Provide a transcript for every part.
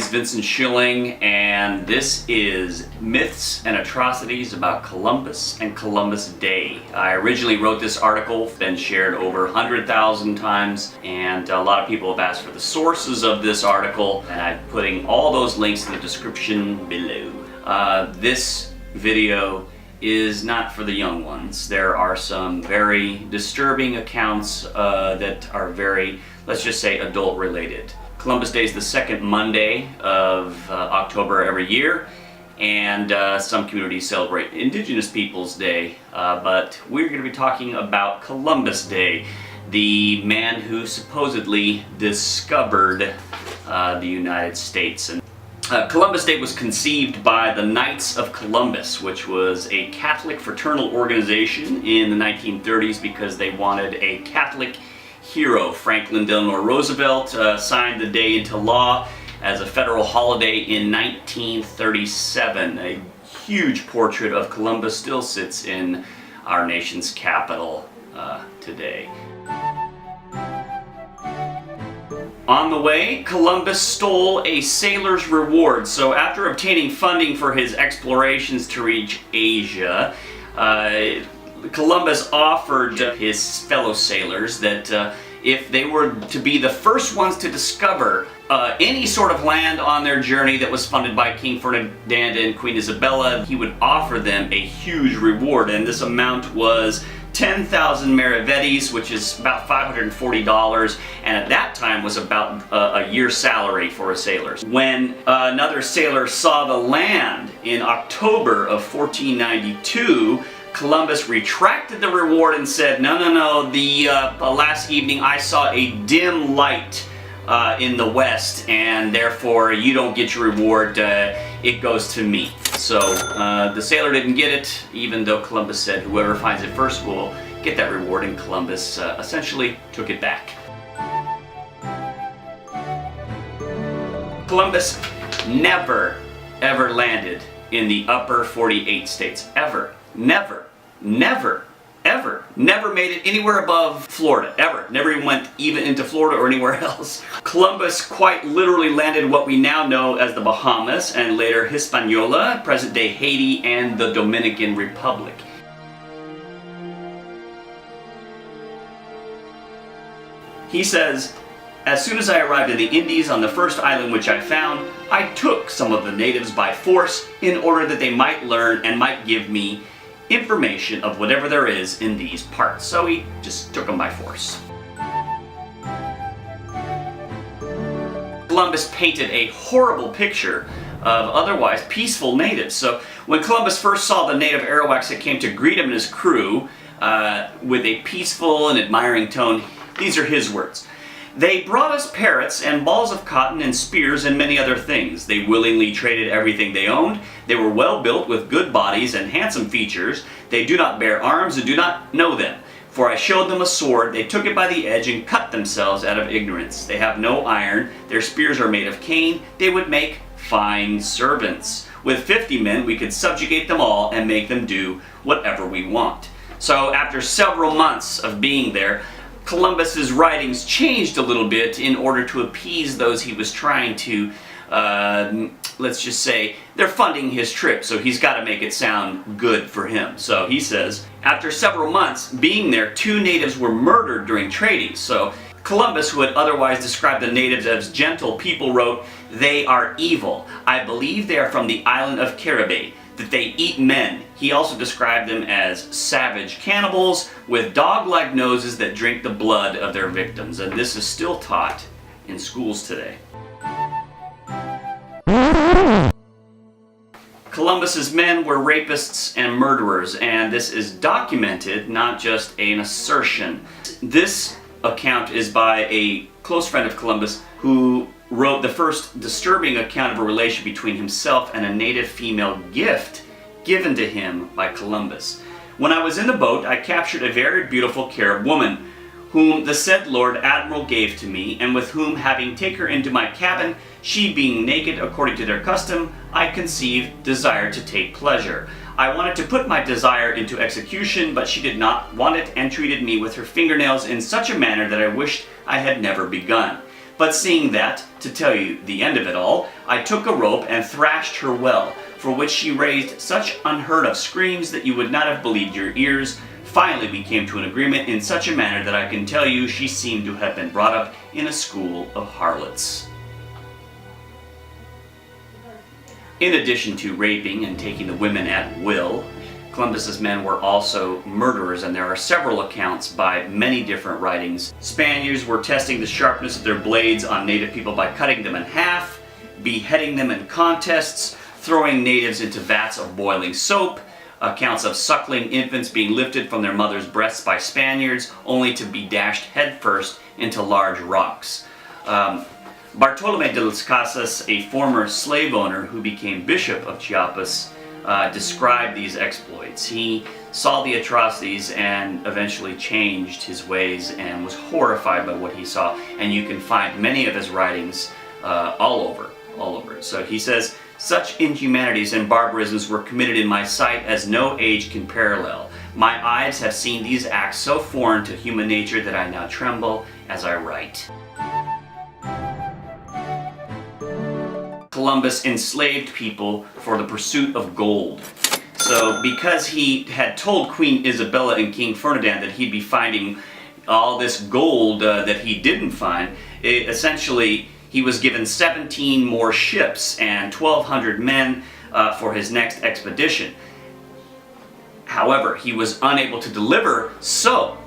is Vincent Schilling, and this is Myths and Atrocities about Columbus and Columbus Day. I originally wrote this article, been shared over 100,000 times, and a lot of people have asked for the sources of this article, and I'm putting all those links in the description below. This video is not for the young ones. There are some very disturbing accounts that are very, let's just say, adult related. Columbus Day is the second Monday of October every year, and some communities celebrate Indigenous Peoples Day, but we're going to be talking about Columbus Day, the man who supposedly discovered the United States. And Columbus Day was conceived by the Knights of Columbus, which was a Catholic fraternal organization in the 1930s because they wanted a Catholic hero. Franklin Delano Roosevelt signed the day into law as a federal holiday in 1937. A huge portrait of Columbus still sits in our nation's capital today. On the way, Columbus stole a sailor's reward. So after obtaining funding for his explorations to reach Asia, Columbus offered his fellow sailors that if they were to be the first ones to discover any sort of land on their journey that was funded by King Ferdinand and Queen Isabella, he would offer them a huge reward, and this amount was 10,000 maravedis, which is about $540, and at that time was about a year's salary for a sailor. When another sailor saw the land in October of 1492, Columbus retracted the reward and said, no, the last evening I saw a dim light in the west, and therefore you don't get your reward, it goes to me. So the sailor didn't get it, even though Columbus said whoever finds it first will get that reward, and Columbus essentially took it back. Columbus never ever landed in the upper 48 states. Ever. Never made it anywhere above Florida, ever. Never even went into Florida or anywhere else. Columbus quite literally landed what we now know as the Bahamas, and later Hispaniola, present-day Haiti, and the Dominican Republic. He says, "As soon as I arrived in the Indies on the first island which I found, I took some of the natives by force in order that they might learn and might give me information of whatever there is in these parts." So he just took them by force. Columbus painted a horrible picture of otherwise peaceful natives. So when Columbus first saw the native Arawaks that came to greet him and his crew with a peaceful and admiring tone, these are his words. "They brought us parrots and balls of cotton and spears and many other things. They willingly traded everything they owned. They were well built with good bodies and handsome features. They do not bear arms and do not know them. For I showed them a sword. They took it by the edge and cut themselves out of ignorance. They have no iron. Their spears are made of cane. They would make fine servants. With 50 men we could subjugate them all and make them do whatever we want." So after several months of being there, Columbus's writings changed a little bit in order to appease those he was trying to, let's just say, they're funding his trip, so he's got to make it sound good for him. So he says, after several months being there, 2 natives were murdered during trading. So Columbus, who had otherwise described the natives as gentle people, wrote, "They are evil. I believe they are from the island of Caribbee, that they eat men." He also described them as savage cannibals with dog-like noses that drink the blood of their victims, and this is still taught in schools today. Columbus's men were rapists and murderers, and this is documented, not just an assertion. This account is by a close friend of Columbus who wrote the first disturbing account of a relation between himself and a native female gift given to him by Columbus. "When I was in the boat, I captured a very beautiful Carib woman, whom the said Lord Admiral gave to me, and with whom, having taken her into my cabin, she being naked according to their custom, I conceived desire to take pleasure. I wanted to put my desire into execution, but she did not want it, and treated me with her fingernails in such a manner that I wished I had never begun. But seeing that, to tell you the end of it all, I took a rope and thrashed her well, for which she raised such unheard of screams that you would not have believed your ears. Finally we came to an agreement in such a manner that I can tell you she seemed to have been brought up in a school of harlots. In addition to raping and taking the women at will, Columbus's men were also murderers, and there are several accounts by many different writings. Spaniards were testing the sharpness of their blades on native people by cutting them in half, beheading them in contests, throwing natives into vats of boiling soap, accounts of suckling infants being lifted from their mother's breasts by Spaniards, only to be dashed headfirst into large rocks. Bartolome de las Casas, a former slave owner who became Bishop of Chiapas, described these exploits. He saw the atrocities and eventually changed his ways and was horrified by what he saw. And you can find many of his writings all over. So he says, "Such inhumanities and barbarisms were committed in my sight as no age can parallel. My eyes have seen these acts so foreign to human nature that I now tremble as I write." Columbus enslaved people for the pursuit of gold. So because he had told Queen Isabella and King Ferdinand that he'd be finding all this gold that he didn't find, essentially he was given 17 more ships and 1,200 men for his next expedition. However, he was unable to deliver, so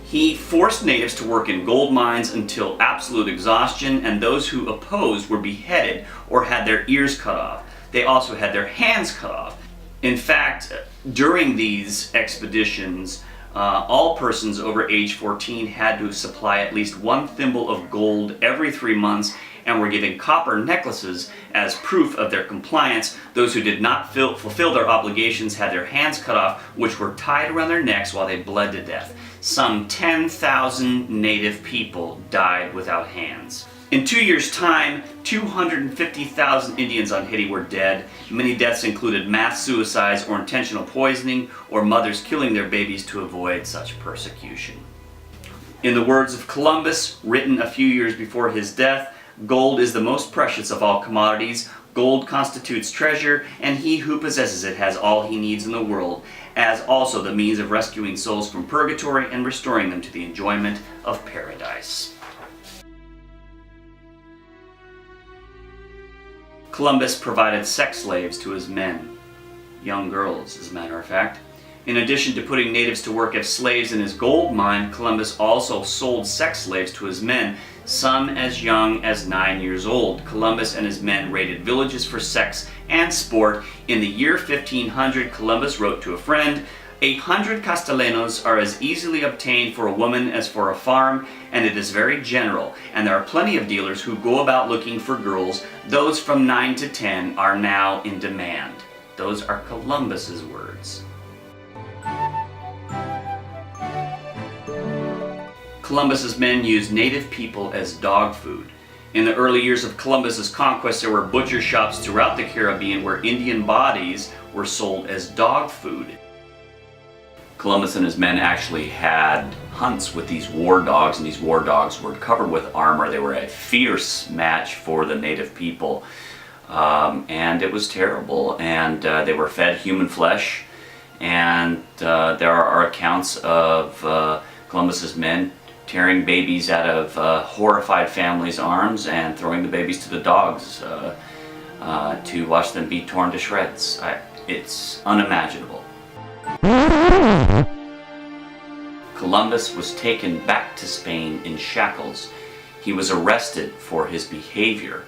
he forced natives to work in gold mines until absolute exhaustion, and those who opposed were beheaded or had their ears cut off. They also had their hands cut off. In fact, during these expeditions, all persons over age 14 had to supply at least 1 thimble of gold every 3 months and were given copper necklaces as proof of their compliance. Those who did not fulfill their obligations had their hands cut off, which were tied around their necks while they bled to death. Some 10,000 native people died without hands. In 2 years' time, 250,000 Indians on Haiti were dead. Many deaths included mass suicides or intentional poisoning, or mothers killing their babies to avoid such persecution. In the words of Columbus, written a few years before his death, "Gold is the most precious of all commodities. Gold constitutes treasure, and he who possesses it has all he needs in the world, as also the means of rescuing souls from purgatory and restoring them to the enjoyment of paradise." Columbus provided sex slaves to his men, young girls as a matter of fact. In addition to putting natives to work as slaves in his gold mine, Columbus also sold sex slaves to his men, some as young as 9 years old. Columbus and his men raided villages for sex and sport. In the year 1500, Columbus wrote to a friend, "100 castellanos are as easily obtained for a woman as for a farm, and it is very general, and there are plenty of dealers who go about looking for girls. Those from 9 to 10 are now in demand." Those are Columbus's words. Columbus's men used native people as dog food. In the early years of Columbus's conquest, there were butcher shops throughout the Caribbean where Indian bodies were sold as dog food. Columbus and his men actually had hunts with these war dogs, and these war dogs were covered with armor. They were a fierce match for the native people, and it was terrible. And they were fed human flesh, and there are accounts of Columbus's men tearing babies out of horrified families' arms and throwing the babies to the dogs to watch them be torn to shreds. It's unimaginable. Columbus was taken back to Spain in shackles. He was arrested for his behavior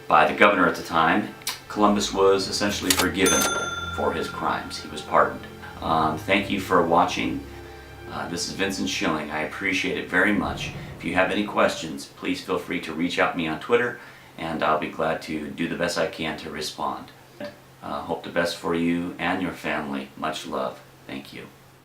by the governor at the time. Columbus was essentially forgiven for his crimes. He was pardoned. Thank you for watching. This is Vincent Schilling. I appreciate it very much. If you have any questions, please feel free to reach out to me on Twitter, and I'll be glad to do the best I can to respond. Hope the best for you and your family. Much love. Thank you.